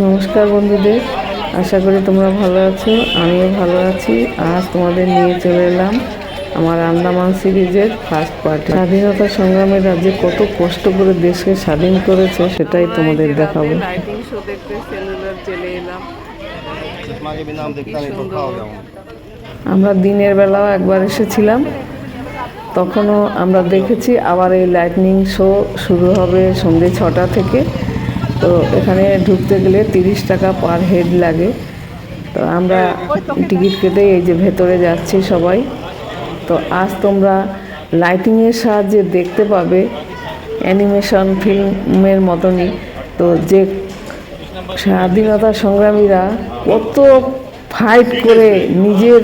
নমস্কার বন্ধুদের, আশা করি তোমরা ভালো আছো। আমিও ভালো আছি। আজ তোমাদের নিয়ে চলে এলাম আমার আন্দামান সিরিজের ফার্স্ট পার্টি। স্বাধীনতা সংগ্রামের রাজ্যে কত কষ্ট করে দেশকে স্বাধীন করেছে সেটাই তোমাদের দেখাবো। লাইটিং শো দেখতে সেলুলার চলে এলাম। আমরা দিনের বেলাও একবার এসেছিলাম, তখনও আমরা দেখেছি। আবার এই লাইটনিং শো শুরু হবে সন্ধ্যে 6টা থেকে। তো এখানে ঢুকতে গেলে 30 টাকা পার হেড লাগে। তো আমরা টিকিট কেটে এই যে ভেতরে যাচ্ছি সবাই। তো আজ তোমরা লাইটিংয়ের সাহায্যে দেখতে পাবে অ্যানিমেশন ফিল্মের মতনই। তো যে স্বাধীনতা সংগ্রামীরা কত ফাইট করে নিজের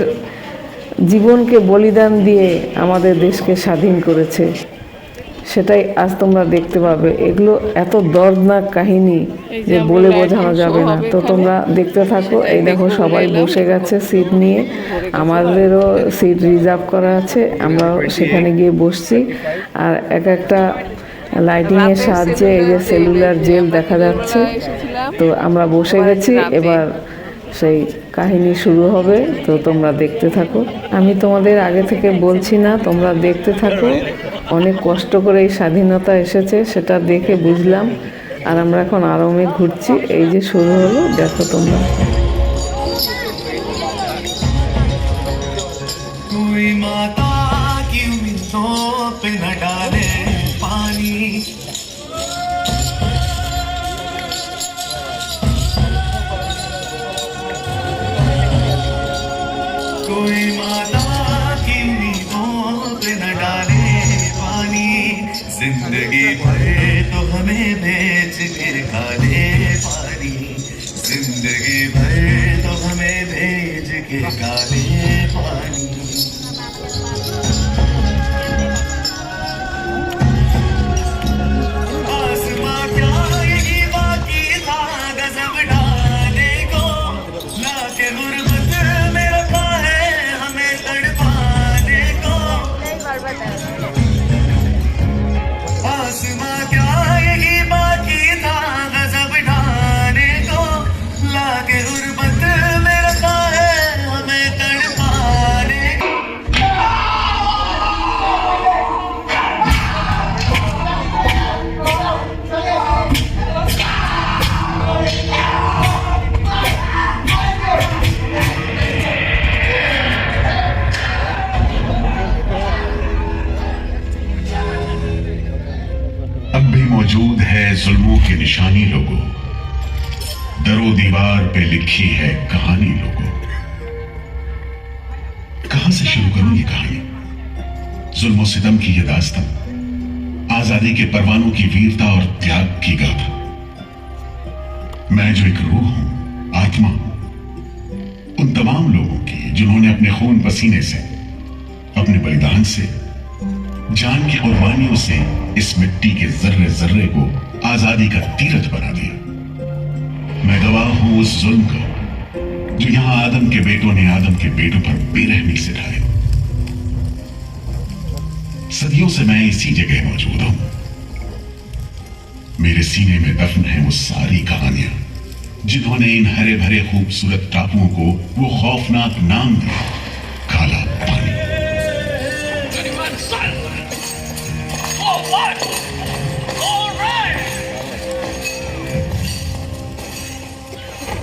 জীবনকে বলিদান দিয়ে আমাদের দেশকে স্বাধীন করেছে, সেটাই আজ তোমরা দেখতে পাবে। এগুলো এত দর্দনাক কাহিনী যে বলে বোঝানো যাবে না। তো তোমরা দেখতে থাকো। এই দেখো সবাই বসে গেছে সিট নিয়ে, আমাদেরও সিট রিজার্ভ করা আছে। আমরা সেখানে গিয়ে বসছি। আর একটা লাইটিংয়ের সাহায্যে এই যে সেলুলার জেল দেখা যাচ্ছে। তো আমরা বসে গেছি, এবার সেই কাহিনী শুরু হবে। তো তোমরা দেখতে থাকো। আমি তোমাদের আগে থেকে বলছি না, তোমরা দেখতে থাকো। অনেক কষ্ট করে এই স্বাধীনতা এসেছে সেটা দেখে বুঝলাম। আর আমরা এখন আরামে ঘুরছি। এই যে শুরু হলো, দেখো তোমরা। कोई माता की उम्मीदों पे न डाले पानी, कोई माता की उम्मीदों पे न डाले पानी, जिंदगी भर तो हमें बेच के काले पानी, जिंदगी भर तो हमें बेच के काले पानी। आसमां क्या यही बाकी था गजब ढाने को, लाके गुर्बत में रखा है हमें तड़पाने को। आसमां क्या यही बाकी था गजब ढाने को, लाके गुर्बत में रखा है हमें तड़पाने को। अब भी मौजूद है जुल्मों की निशानी लोगों, दरो दीवार पे लिखी है कहानी लोगों। कहां से शुरू करूं ये कहानी? जुल्म सितम की ये दास्तां, आजादी के परवानों की वीरता और त्याग की गाथा। मैं जो एक रूह हूं, आत्मा हूं, उन तमाम लोगों की जिन्होंने अपने खून पसीने से, अपने बलिदान से, जान की कुर्बानियों से इस मिट्टी के जर्रे जर्रे को आजादी का तीरथ बना दिया। मैं गवाह हूं उस जुल्म का जो यहां आदम के बेटों ने आदम के बेटों पर बेरहमी से ढाया। सदियों से मैं इसी जगह मौजूद हूं। मेरे सीने में दफन है वो सारी कहानियां जिन्होंने इन हरे भरे खूबसूरत टापुओं को वो खौफनाक नाम दिया, काला पानी।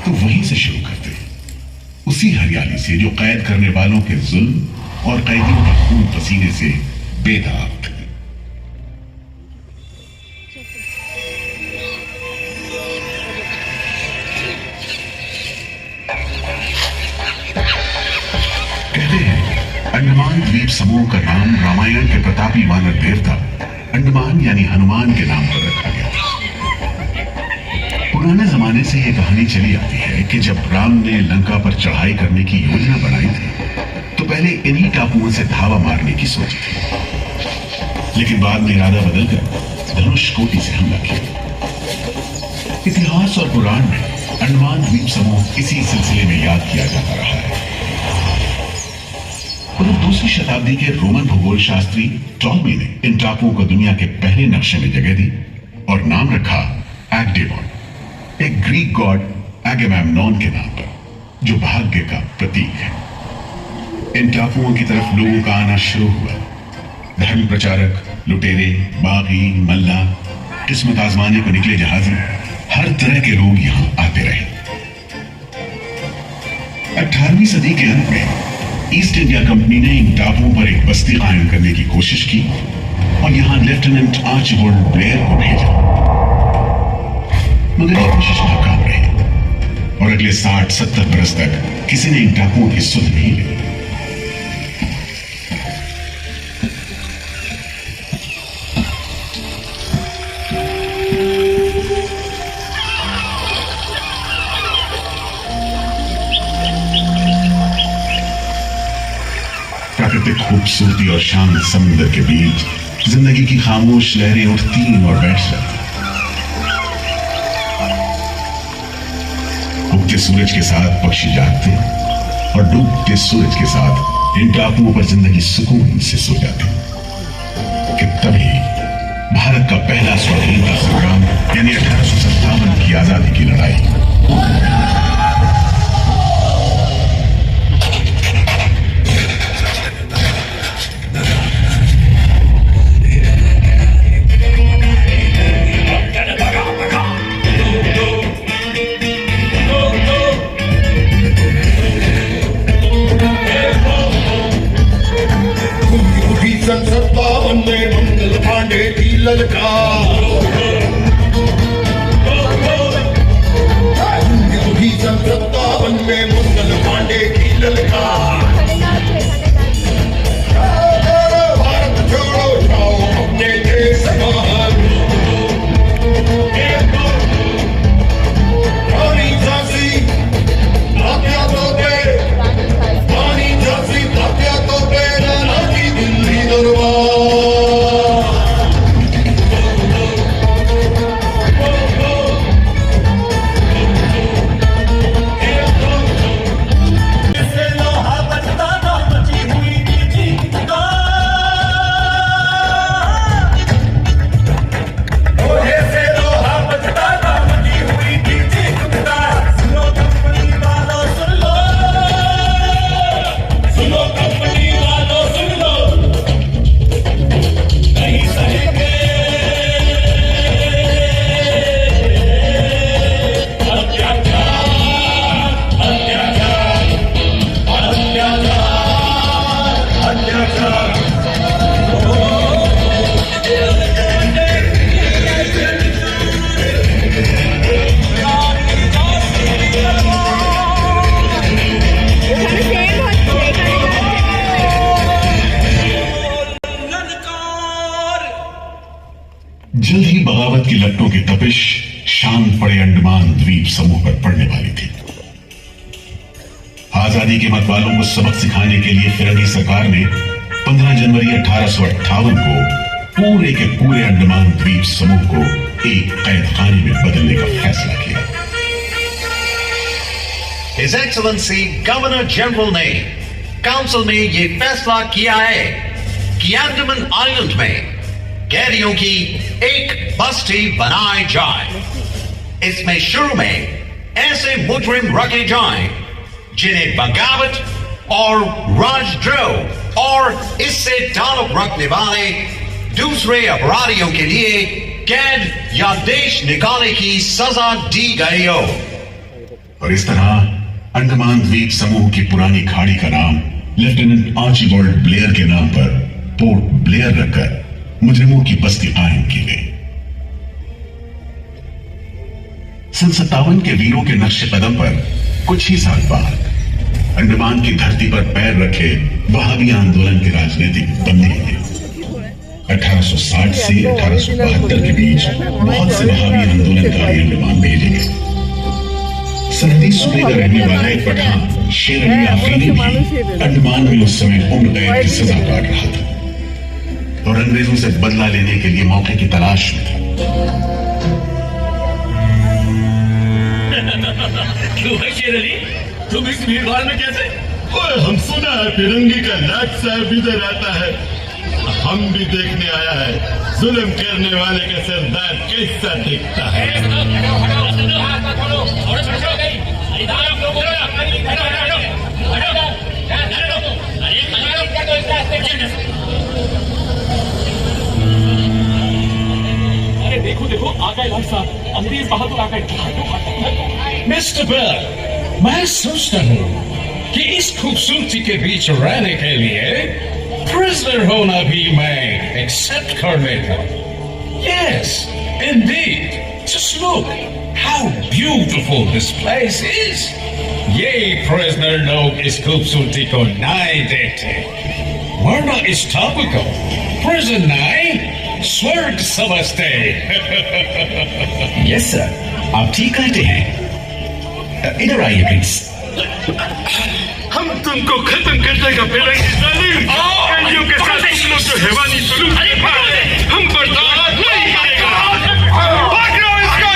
तो वहीं से शुरू करते, उसी हरियाली से जो कैद करने वालों के जुल्म और कैदियों का खून पसीने से बेदाग थी। कहते हैं अंडमान द्वीप समूह का नाम रामायण के प्रतापी वानर देवता अंडमान यानी हनुमान के नाम पर रखा गया। पुराने जमाने से यह कहानी चली आती है कि जब राम ने लंका पर चढ़ाई करने की योजना बनाई थी तो पहले इन्हीं टापुओं से धावा मारने की सोची थी, लेकिन बाद में इरादा बदलकर धनुष कोटि से हमला किया। इतिहास और पुराण में अंडमान द्वीप समूह इसी सिलसिले में याद किया जाता रहा है। और 2वीं शताब्दी के रोमन भूगोल शास्त्री टॉलमी ने इन टापुओं को दुनिया के पहले नक्शे में जगह दी और नाम रखा एक्डेमॉन, एक ग्रीक गॉड एगेमेम्नॉन के नाम पर, जो भाग्य का प्रतीक है। इन टापुओं की तरफ लोगों का आना शुरू हुआ। धर्म प्रचारक, लुटेरे, बागी, मल्ला, किस्मत आजमाने को निकले जहाजी, हर तरह के लोग यहां आते रहे। 18वीं सदी के अंत में ईस्ट इंडिया कंपनी ने इन टापुओं पर एक बस्ती कायम करने की कोशिश की और यहां लेफ्टिनेंट आर्चिबाल्ड ब्लेयर को भेजा, मगर ये कोशिश नाकाम रही और अगले 60-70 बरस तक किसी ने इन टापुओं की सुध नहीं ली। प्राकृतिक खूबसूरती और शांत समुद्र के बीच जिंदगी की खामोश लहरें उठती और बैठ जाती। उगते सूरज के साथ पक्षी जागते और डूबते सूरज के साथ इन टापुओं पर जिंदगी सुकून से सो जाती। कि तभी भारत का पहला स्वाधीनता संग्राम यानी 1857 की आजादी की लड़ाई जल्द ही बगावत की लपटों की तपिश शांत पड़े अंडमान द्वीप समूह पर पड़ने वाली थी। आजादी के मतवालों को सबक सिखाने के लिए फिरंगी सरकार ने 15 जनवरी 1858 को पूरे के पूरे अंडमान द्वीप समूह को एक कैद खाने में बदलने का फैसला किया। His Excellency गवर्नर जनरल ने काउंसिल में यह फैसला किया है कि अंडमान आइलैंड में कैदियों की एक बस्ती बनाई जाए। इसमें शुरू में ऐसे मुजरिम रखे जाएं जिन्हें बगावत और राजद्रोह और इससे ताल्लुक रखने वाले दूसरे अपराधियों के लिए कैद या देश निकालने की सजा दी गई हो। और इस तरह अंडमान द्वीप समूह की पुरानी खाड़ी का नाम लेफ्टिनेंट आर्चिबाल्ड ब्लेयर के नाम पर पोर्ट ब्लेयर रखकर मुजरिमों की बस्ती कायम की गई। सन 57 के वीरों के नक्शे कदम पर कुछ ही साल बाद अंडमान की धरती पर पैर रखे वहाबी आंदोलन के राजनीतिक बंदी हुए। 1860 से 1872 के बीच बहुत से वहाबी आंदोलनकारी अंडमान भेजे गए। सरहदी सूबे का रहने वाला एक पठान शेर अली आफरीदी भी अंडमान में उस समय उम्र कैद की सजा काट रहा था और अंग्रेजों से बदला लेने के लिए मौके की तलाश में था। क्यों है शेर अली, तुम इस भीड़ भाड़ में कैसे? ओए, हम सुना है फिरंगी का लाट साहब इधर आता है। हम भी देखने आया है जुल्म करने वाले का सरदार कैसा दिखता है। जनाब साहब, अमरीश बहादुर आ गए। मिस्टर बेल, मैं सोचता हूँ कि इस खूबसूरती के बीच रहने के लिए प्रिजनर होना भी मैं एक्सेप्ट कर लेता। Yes, Indeed. Just look how beautiful this place is. ये प्रिजनर लोग इस खूबसूरती को नहीं देखते, वरना इस टापू को प्रिजन नहीं स्वर्ग समझते। यस सर, आप ठीक कहते हैं। इधर आइए प्लीज। हम तुमको खत्म कर देगा फिरंगी जालिम। कैदियों के साथ तुम लोग जो हैवानी सलूक करता है, हम बर्दाश्त नहीं करेगा। पकड़ो इसको।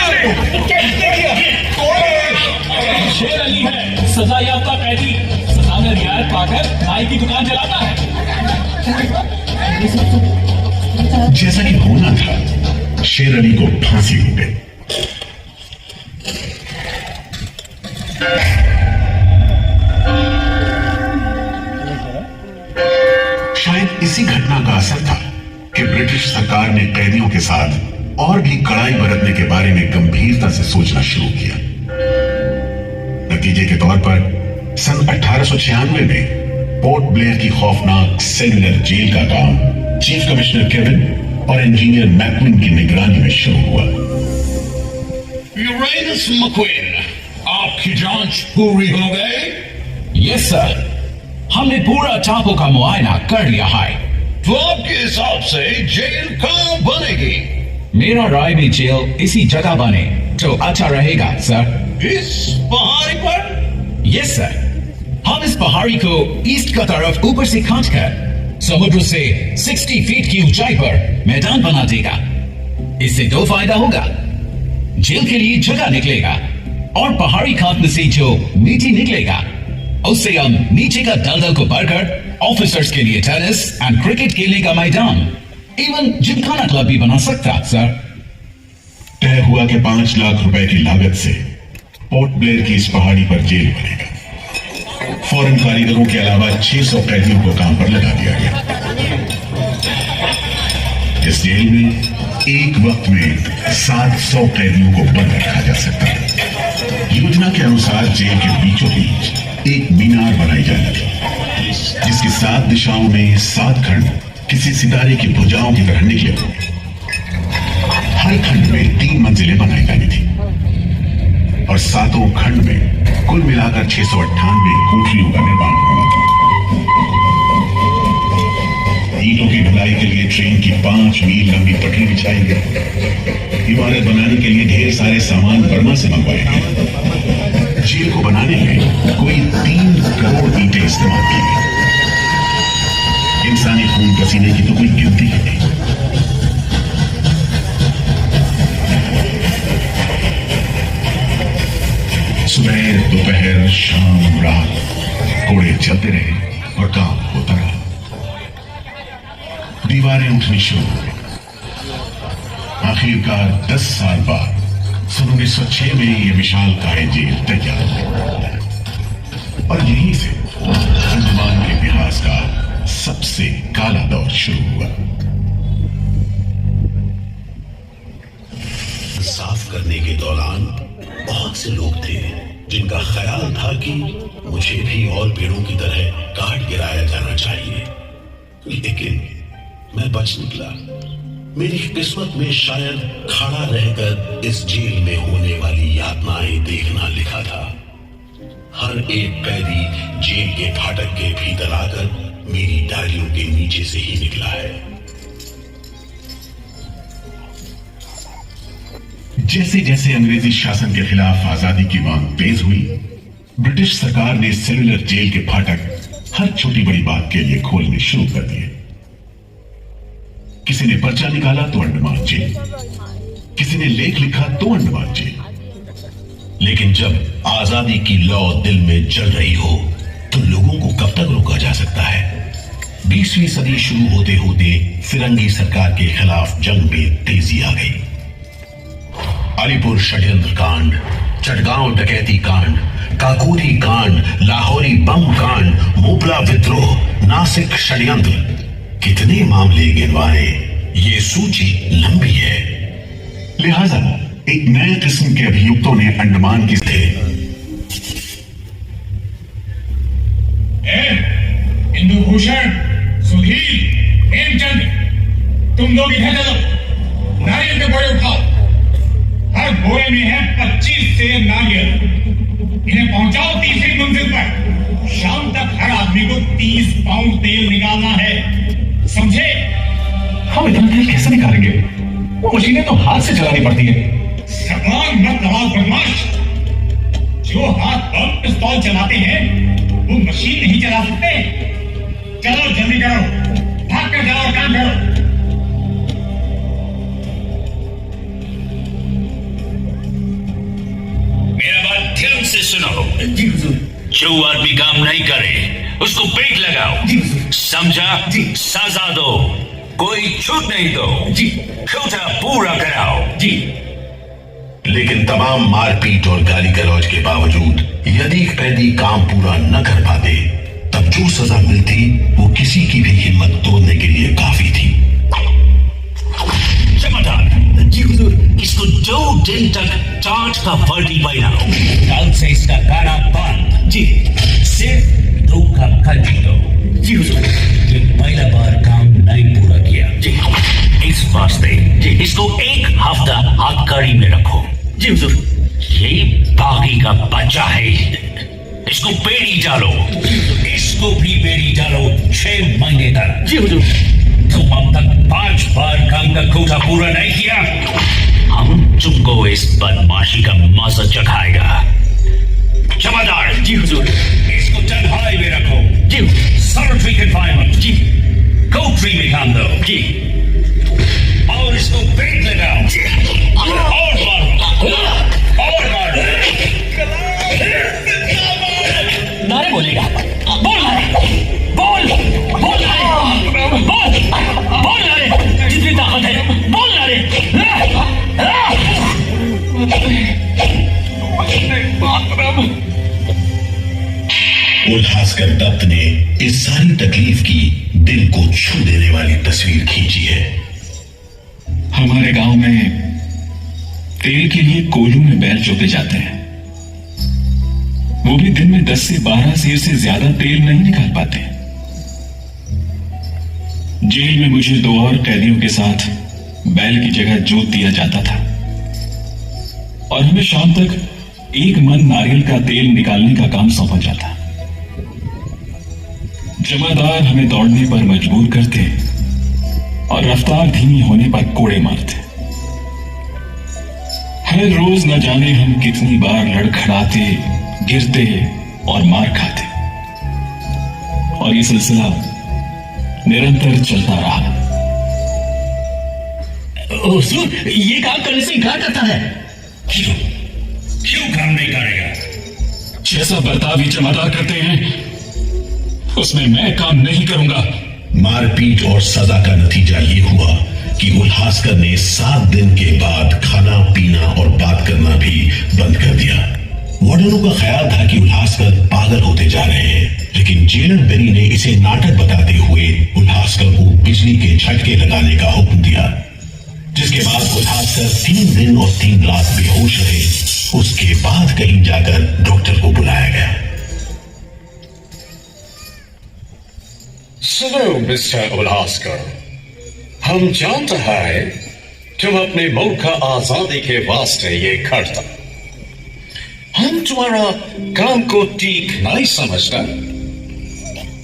शेर अली है सजा याफ्ता कैदी, सजा में रियायत पाकर नाई की दुकान चलाता है। जैसा कि होना था, शेर अली को फांसी हो गई। शायद इसी घटना का असर था कि ब्रिटिश सरकार ने कैदियों के साथ और भी कड़ाई बरतने के बारे में गंभीरता से सोचना शुरू किया। नतीजे के तौर पर सन 1896 में पोर्ट ब्लेयर की खौफनाक सेलुलर जेल का काम चीफ कमिश्नर केविन और इंजीनियर मैकविन की निगरानी में शुरू हुआ। यूरेनस मक्विन, आपकी जांच पूरी हो गई? यस सर, हमने पूरा टापू का मुआयना कर लिया है। तो आपके हिसाब से जेल कहाँ बनेगी? मेरा राय में जेल इसी जगह बने तो अच्छा रहेगा सर। इस पहाड़ी पर? यस सर, हम इस पहाड़ी को ईस्ट का तरफ ऊपर से खींच कर समुद्र से 60 फीट की ऊंचाई पर मैदान बना देगा। इससे दो फायदा होगा, जेल के लिए जगह निकलेगा और पहाड़ी काटने से जो मिट्टी निकलेगा उससे हम नीचे का दलदल को भरकर ऑफिसर्स के लिए टेनिस एंड क्रिकेट खेलने का मैदान, इवन जिमखाना क्लब भी बना सकता सर। तय हुआ कि 5 लाख रुपए की लागत से पोर्ट ब्लेयर की इस पहाड़ी पर जेल बनेगा। फॉरेन कारीगरों के अलावा 600 कैदियों को काम पर लगा दिया गया। इस जेल में एक वक्त में 700 कैदियों को बंद रखा जा सकता है। योजना के अनुसार जेल के बीचों बीच एक मीनार बनाई जानी थी, जिसकी 7 दिशाओं में 7 खंड किसी सितारे की भुजाओं की तरह निकले होंगे। हर खंड में 3 मंजिलें बनाई जानी थी और 7 खंड में कुल मिलाकर 698 कोठरियों का निर्माण होना था। ईंटों की ढुलाई के लिए ट्रेन की 5 मील लंबी पटरी बिछाई गई। इमारत बनाने के लिए ढेर सारे सामान बर्मा से मंगवाए गए। जेल को बनाने में कोई 3 करोड़ ईंटें इस्तेमाल की गई। इंसानी खून पसीने की तो कोई गिनती ही नहीं। सुबह दोपहर शाम रात घोड़े चलते रहे और काम होता रहा। दीवारें उठनी शुरू हो गई। आखिरकार 10 साल बाद सन 1906 में यह विशालकाय जेल तैयार हुई और यहीं से अंडमान के इतिहास का सबसे काला दौर शुरू हुआ। साफ करने के दौरान बहुत से लोग थे जिनका ख्याल था कि मुझे भी और पेड़ों की तरह काट गिराया जाना चाहिए, लेकिन मैं बच निकला। मेरी किस्मत में शायद खड़ा रहकर इस जेल में होने वाली यातनाएं देखना लिखा था। हर एक कैदी जेल के फाटक के भीतर आकर मेरी डायरियों के नीचे से ही निकला है। जैसे जैसे अंग्रेजी शासन के खिलाफ आजादी की मांग तेज हुई, ब्रिटिश सरकार ने सेलुलर जेल के फाटक हर छोटी बड़ी बात के लिए खोलने शुरू कर दिए। किसी ने पर्चा निकाला तो अंडमान जेल, किसी ने लेख लिखा तो अंडमान जेल। लेकिन जब आजादी की लौ दिल में जल रही हो तो लोगों को कब तक रोका जा सकता है? 20वीं सदी शुरू होते होते फिरंगी सरकार के खिलाफ जंग में तेजी आ गई। अलीपुर षड्यंत्र कांड, चटगांव डकैती कांड, काकोरी कांड, लाहौरी बम कांड, मोपला विद्रोह, नासिक षड्यंत्र, कितने मामले गिनवाए, ये सूची लंबी है। लिहाजा एक नए किस्म के अभियुक्तों ने अंडमान की थे। इंदु भूषण, सुधीर, हेमचंद, तुम लोग इधर चलो, नारियल के बोरे उठाओ। हर बोरे में है 25 सेब नारियल। इन्हें पहुंचाओ तीसरी मंजिल पर। शाम तक हर आदमी को 30 पाउंड तेल निकालना है, समझे? हम इतना तेल कैसे निकालेंगे? वो मशीनें तो हाथ से चलानी पड़ती है। जबान मत लड़ाओ बदमाश। जो हाथ पंप पिस्तौल चलाते हैं वो मशीन नहीं चला सकते। चलो जल्दी करो, भाग कर जाओ, काम करो। मेरा बात ध्यान से सुनो। जी हुजूर। जो आदमी काम नहीं करे उसको पेट लगाओ, जी हुजूर। समझा? जी। सजा दो, कोई छूट नहीं दो। जी। कोटा पूरा कराओ। जी। लेकिन तमाम मारपीट और गाली गलौज के बावजूद यदि कैदी काम पूरा न कर पाते तब जो सजा मिलती वो किसी की भी हिम्मत तोड़ने के लिए काफी थी। जमादार जी हुजूर, इसको 2 दिन तक टाट का वर्दी पहनाओ। कल से इसका गाना बंद। जी। सिर्फ 2 कप खंड दो। जी हुजूर। ये पहला बार काम नहीं पूरा किया जी। इस वास्ते इसको 1 हफ्ता हथकड़ी में रखो। जी हुजूर। ये बागी का बच्चा है, इसको बेड़ी डालो। इसको भी बेड़ी डालो 6 महीने तक। जी हुजूर। तुम अब तक 5 बार काम का कोटा पूरा नहीं किया, हम तुमको इस बदमाशी का मजा चखाएगा। जमादार जी हुजूर। इसको तन्हाई में रखो। जी। Solitary confinement. जी। कोठरी में काम दो। जी। और इसको पेट लगाओ। और मारो, और मारो। नारे बोलेगा, बोल नारे, बोल, बोल नारे, बोल, बोल नारे, जितनी ताकत है, बोल नारे। उल्हासकर दत्त ने इस सारी तकलीफ की दिल को छू देने वाली तस्वीर खींची है। हमारे गांव में तेल के लिए कोयलों में बैल जोते जाते हैं। वो भी दिन में 10 से 12 सेर से ज्यादा तेल नहीं निकाल पाते। जेल में मुझे 2 और कैदियों के साथ बैल की जगह जोत दिया जाता था और हमें शाम तक 1 मन नारियल का तेल निकालने का काम सौंपा जाता। जमादार हमें दौड़ने पर मजबूर करते और रफ्तार धीमी होने पर कोड़े मारते। हर रोज न जाने हम कितनी बार लड़खड़ाते, गिरते और मार खाते, और ये सिलसिला निरंतर चलता रहा। हुजूर, ये काम करने से इनकार करता है। क्यों काम नहीं करेगा? जैसा बर्ताव ये जमादार करते हैं उसमें मैं काम नहीं करूंगा। मारपीट और सजा का नतीजा ये हुआ कि उल्हासकर ने 7 दिन के बाद खाना पीना और बात करना भी बंद कर दिया। वार्डनों का ख्याल था कि उल्हासकर पागल होते जा रहे हैं, लेकिन जेलर बेरी ने इसे नाटक बताते हुए उल्हासकर को बिजली के झटके लगाने का हुक्म दिया, जिसके बाद उल्हासकर 3 दिन और 3 रात बेहोश रहे। उसके बाद कहीं जाकर डॉक्टर को बुलाया गया। सुनो मिस्टर उल्हासकर, हम जानते हैं तुम अपने मुल्क का आजादी के वास्ते ये करता। हम तुम्हारा काम को ठीक नहीं समझता,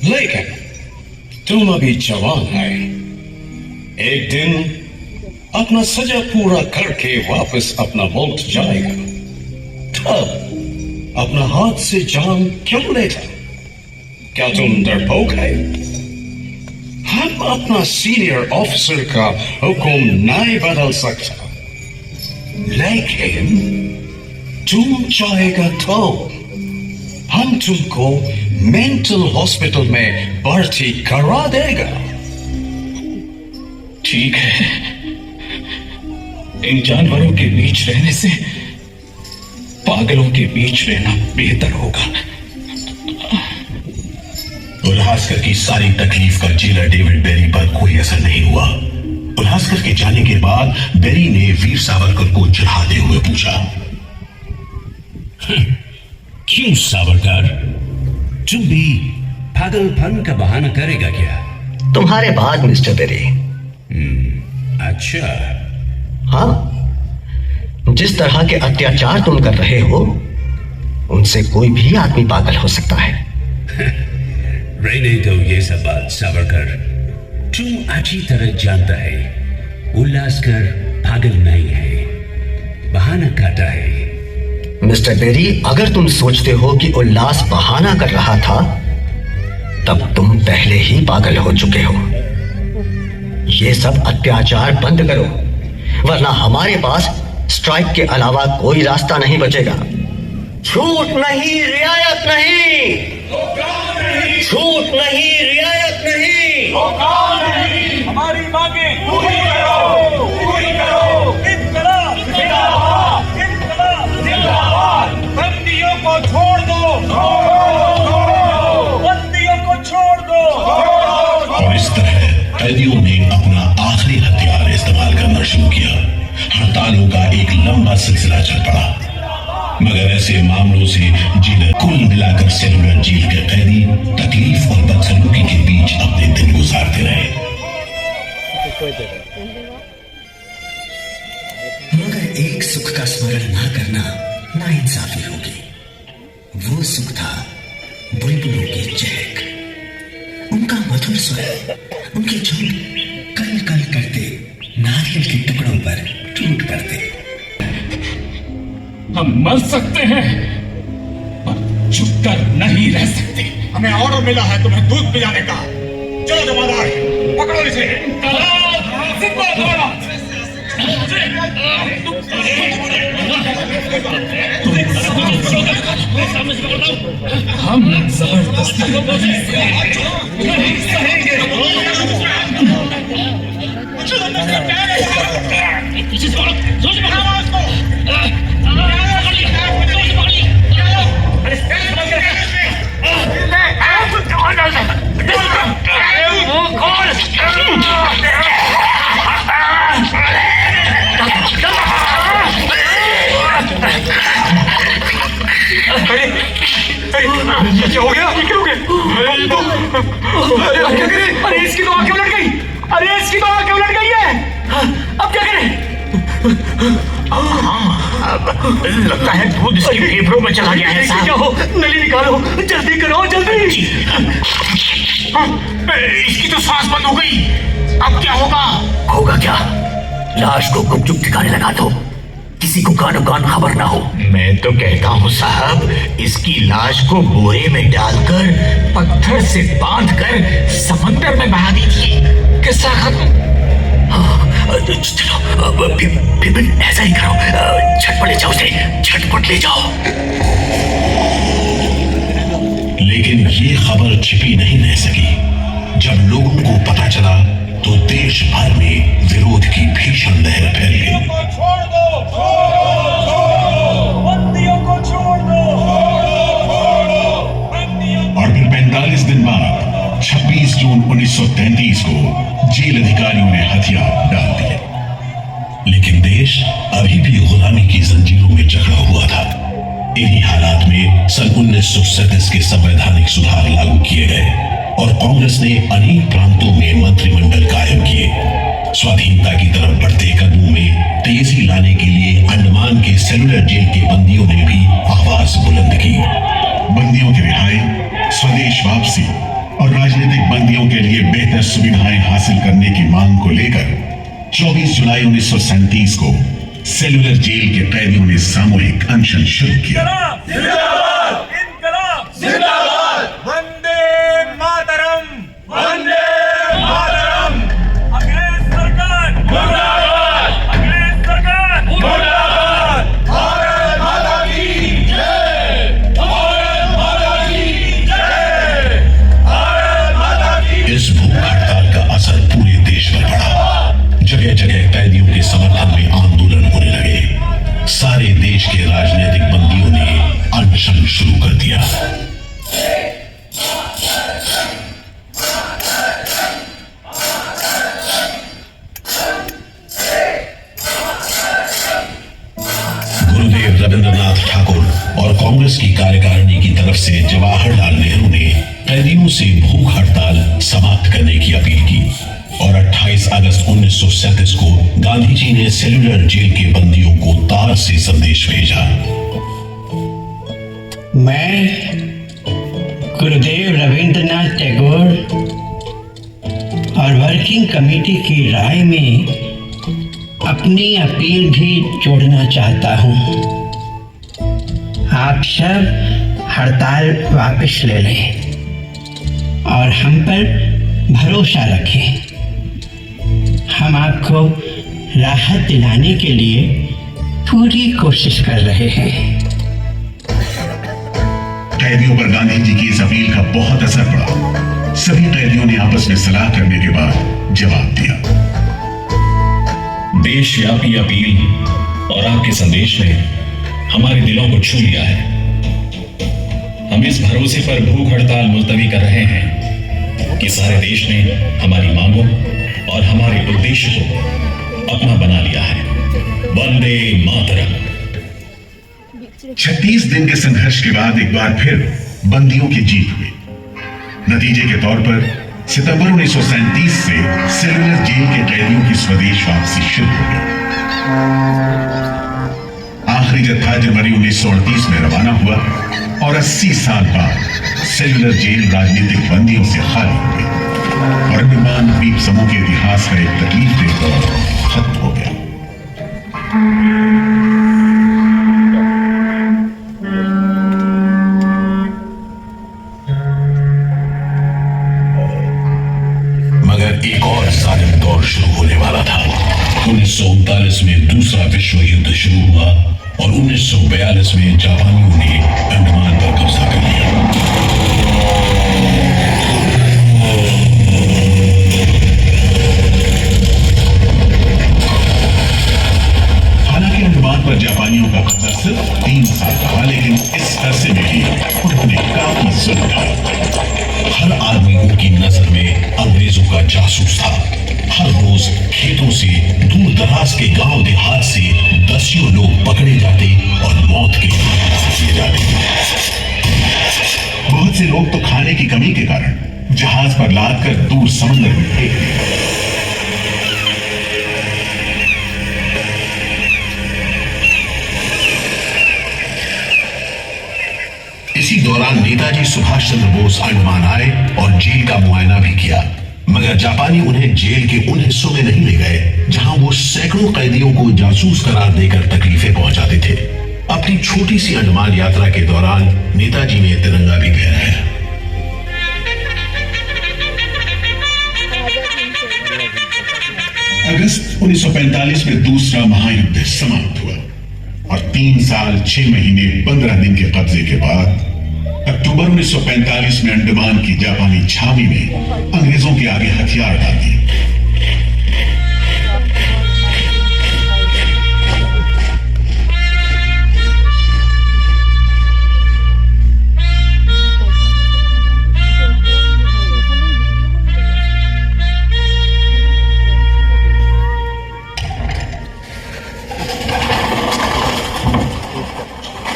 लेकिन तुम अभी जवान है। एक दिन अपना सजा पूरा करके वापस अपना मुल्क जाएगा, तब अपना हाथ से जान क्यों लेता? क्या तुम डरपोक है? हम अपना सीनियर ऑफिसर का हुक्म नहीं बदल सकता, लेकिन तुम चाहेगा तो हम तुमको मेंटल हॉस्पिटल में भर्ती करा देगा। ठीक है, इन जानवरों के बीच रहने से पागलों के बीच रहना बेहतर होगा। उल्हासकर की सारी तकलीफ का जेलर डेविड बेरी पर कोई असर नहीं हुआ। उल्लासकर के जाने के बाद बेरी ने वीर सावरकर को चिढ़ाते हुए पूछा, क्यों सावरकर, तुम भी पागलपन का बहाना करेगा क्या? तुम्हारे बाद मिस्टर बेरी। अच्छा। हाँ, जिस तरह के अत्याचार तुम कर रहे हो उनसे कोई भी आदमी पागल हो सकता है। रहने दो ये सब बात सावरकर, तुम अच्छी तरह जानता है उल्लासकर पागल नहीं है, बहाना करता है। मिस्टर बेरी, अगर तुम सोचते हो कि उल्लास बहाना कर रहा था तब तुम पहले ही पागल हो चुके हो। ये सब अत्याचार बंद करो वरना हमारे पास स्ट्राइक के अलावा कोई रास्ता नहीं बचेगा। छूट नहीं, रियायत नहीं, छूट नहीं, रियायत नहीं। हमारी मांगें पूरी करो, पूरी करो। इनकलाब जिंदाबाद, इनकलाब जिंदाबाद। बंदियों को छोड़ दो, बंदियों को छोड़ दो। और इस तरह कैदियों ने अपना आखिरी हथियार इस्तेमाल करना शुरू किया। हड़तालों का एक लंबा सिलसिला चल पड़ा, मगर ऐसे मामलों से जेल कुल मिलाकर सेलुलर जेल के कैदी तकलीफ और बदसलूकी के बीच अपने दिन गुजारते रहे। मगर एक सुख का स्मरण ना करना नाइंसाफी होगी। वो सुख था बुलबुलों की चहक, उनका मधुर स्वर, उनके झुंड कल कल करते नारियल के टुकड़ों पर टूट पड़ते। हम मर सकते हैं पर चुप कर नहीं रह सकते। हमें ऑर्डर मिला है तुम्हें दूध पिलाने का। चलो जमादार, पकड़ो इसे। हम जबरदस्ती नहीं सहेंगे। ये क्या हो गया? ये क्या हो गया? अरे क्या करें? अरे इसकी तो आंखें उलट गई। अरे इसकी तो आंखें उलट गई है। अब क्या करें? लगता है दूध इसके फेफड़ों में चला गया है। क्या हो? नली निकालो, जल्दी करो, जल्दी। इसकी तो सांस बंद हो गई। अब क्या होगा? होगा क्या? लाश को गुपचुप ठिकाने लगा दो, किसी को कानो कान खबर ना हो। मैं तो कहता हूँ साहब, इसकी लाश को बोरे में डालकर पत्थर से बांधकर समंदर में बहा दीजिए। किस्सा खत्म। चलो फिर ऐसा ही करो, झटपट ले जाओ उसे, झटपट ले जाओ। लेकिन ये खबर छिपी नहीं रह सकी। जब लोगों को पता चला तो देश भर में विरोध की भीषण लहर फैल गई। छोड़ दो, बंदियों को छोड़ दो। और फिर 45 दिन बाद 26 जून 1933 को जेल अधिकारियों ने हथियार डाल दिए। लेकिन देश अभी भी गुलामी की जंजीरों में जकड़ा हुआ था। इन्हीं हालात में सन 1937 के संवैधानिक सुधार लागू किए गए और कांग्रेस ने अनेक प्रांतों में मंत्रिमंडल कायम किए। स्वाधीनता की तरफ बढ़ते कदमों में तेजी लाने के लिए अंडमान के सेलुलर जेल के बंदियों ने भी आवाज बुलंद की। बंदियों की रिहाई, स्वदेश वापसी और राजनीतिक बंदियों के लिए बेहतर सुविधाएं हासिल करने की मांग को लेकर 24 जुलाई 1937 को सेलुलर जेल के कैदियों ने सामूहिक अनशन शुरू किया। इस भूख हड़ताल का असर पूरे देश पर पड़ा। जगह जगह कैदियों के समर्थन में आंदोलन होने लगे। सारे देश के राजनीतिक बंदियों ने अनशन शुरू कर दिया। कांग्रेस की कार्यकारिणी की तरफ से जवाहरलाल नेहरू ने कैदियों से भूख हड़ताल समाप्त करने की अपील की और 28 अगस्त 1937 को गांधी जी ने सेलुलर जेल के बंदियों को तार से संदेश भेजा। मैं गुरुदेव रविंद्रनाथ टैगोर और वर्किंग कमेटी की राय में अपनी अपील भी जोड़ना चाहता हूं। आप सब हड़ताल वापस ले लें और हम पर भरोसा रखें। हम आपको राहत दिलाने के लिए पूरी कोशिश कर रहे हैं। कैदियों पर गांधी जी की इस अपील का बहुत असर पड़ा। सभी कैदियों ने आपस में सलाह करने के बाद जवाब दिया। देशव्यापी अपील और आपके संदेश ने हमारे दिलों को छू लिया है। हम इस भरोसे पर भूख हड़ताल मुलतवी कर रहे हैं कि सारे देश ने हमारी मांगों और हमारे उद्देश्य को अपना बना लिया है। वंदे मातरम। 36 दिन के संघर्ष के बाद एक बार फिर बंदियों की जीत हुई। नतीजे के तौर पर सितंबर 1937 से सेलुलर जेल के कैदियों की स्वदेश वापसी शुरू हो गई। आखिरी जत्था जनवरी 1938 में रवाना हुआ और 80 साल बाद सेलुलर जेल राजनीतिक बंदियों से खाली हो गई और अंडमान द्वीप समूह के इतिहास का एक तकलीफदेह दौर खत्म हो गया। मगर एक और जालिम दौर शुरू होने वाला था। 1939 में दूसरा विश्व युद्ध शुरू हुआ और 1942 में जापानियों ने अंडमान पर कब्जा कर लिया। हालांकि अंडमान पर जापानियों का कब्जा सिर्फ 3 साल रहा, लेकिन इस अरसे में भी उन्होंने काफी जुल्म ढाया। हर आदमी उनकी नजर में अंग्रेजों का जासूस था। हर रोज खेतों से दूर दराज के गांव देहात से दसियों लोग पकड़े जाते और मौत के दिए जाते। बहुत से लोग तो खाने की कमी के कारण जहाज पर लाद कर दूर समुद्र में फेंक दिए। इसी दौरान नेताजी सुभाष चंद्र बोस अंडमान आए और जेल का मुआयना भी किया, मगर जापानी उन्हें जेल के उन हिस्सों में नहीं ले गए जहां वो सैकड़ों कैदियों को जासूस करार देकर तकलीफें पहुंचाते थे। अपनी छोटी सी अंडमान यात्रा के दौरान नेताजी ने तिरंगा भी फहराया। अगस्त 1945 में दूसरा महायुद्ध समाप्त हुआ और 3 साल 6 महीने 15 दिन के कब्जे के बाद अक्टूबर 1945 में अंडमान की जापानी छावनी में अंग्रेजों के आगे हथियार डाल दिए।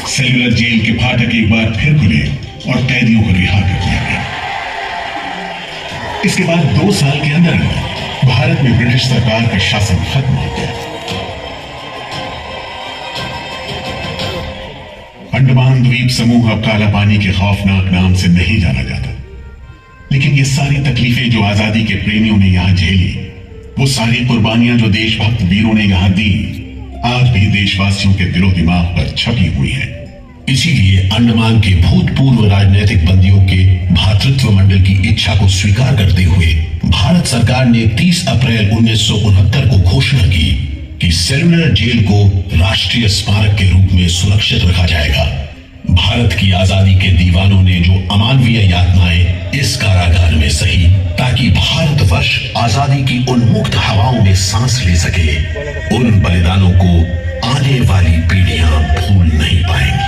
सेलुलर जेल के फाटक एक बार फिर खुले और कैदियों को रिहा कर दिया गया। इसके बाद 2 साल के अंदर भारत में ब्रिटिश सरकार का शासन खत्म हो गया। अंडमान द्वीप समूह अब काला पानी के खौफनाक नाम से नहीं जाना जाता, लेकिन ये सारी तकलीफें जो आजादी के प्रेमियों ने यहां झेली, वो सारी कुर्बानियां जो देशभक्त वीरों ने यहां दी, आज भी देशवासियों के दिलो दिमाग पर छपी हुई है। इसीलिए अंडमान के भूतपूर्व राजनीतिक बंदियों के भातृत्व मंडल की इच्छा को स्वीकार करते हुए भारत सरकार ने 30 अप्रैल 1969 को घोषणा की कि सेलुलर जेल को राष्ट्रीय स्मारक के रूप में सुरक्षित रखा जाएगा। भारत की आजादी के दीवानों ने जो अमानवीय यातनाएं इस कारागार में सही, ताकि भारतवर्ष आजादी की उन्मुक्त हवाओं में सांस ले सके, उन बलिदानों को आने वाली पीढ़ियां भूल नहीं पाएंगी।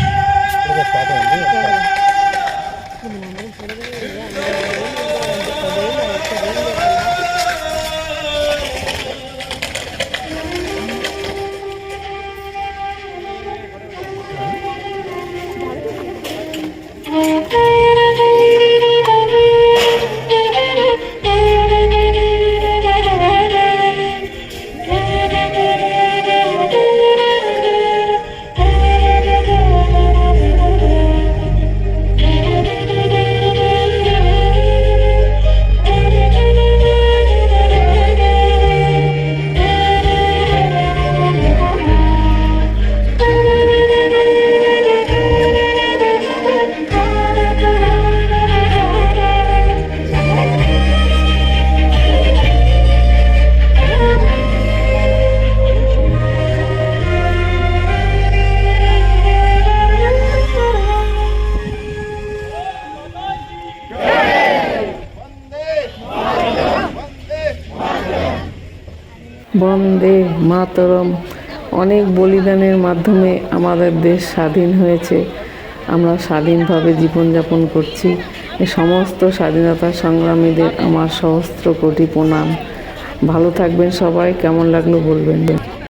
বন্দে মাতরম। অনেক বলিদানের মাধ্যমে আমাদের দেশ স্বাধীন হয়েছে। আমরা স্বাধীনভাবে জীবনযাপন করছি। এই সমস্ত স্বাধীনতা সংগ্রামীদের আমার সহস্র কোটি প্রণাম। ভালো থাকবেন সবাই। কেমন লাগলো বলবেন।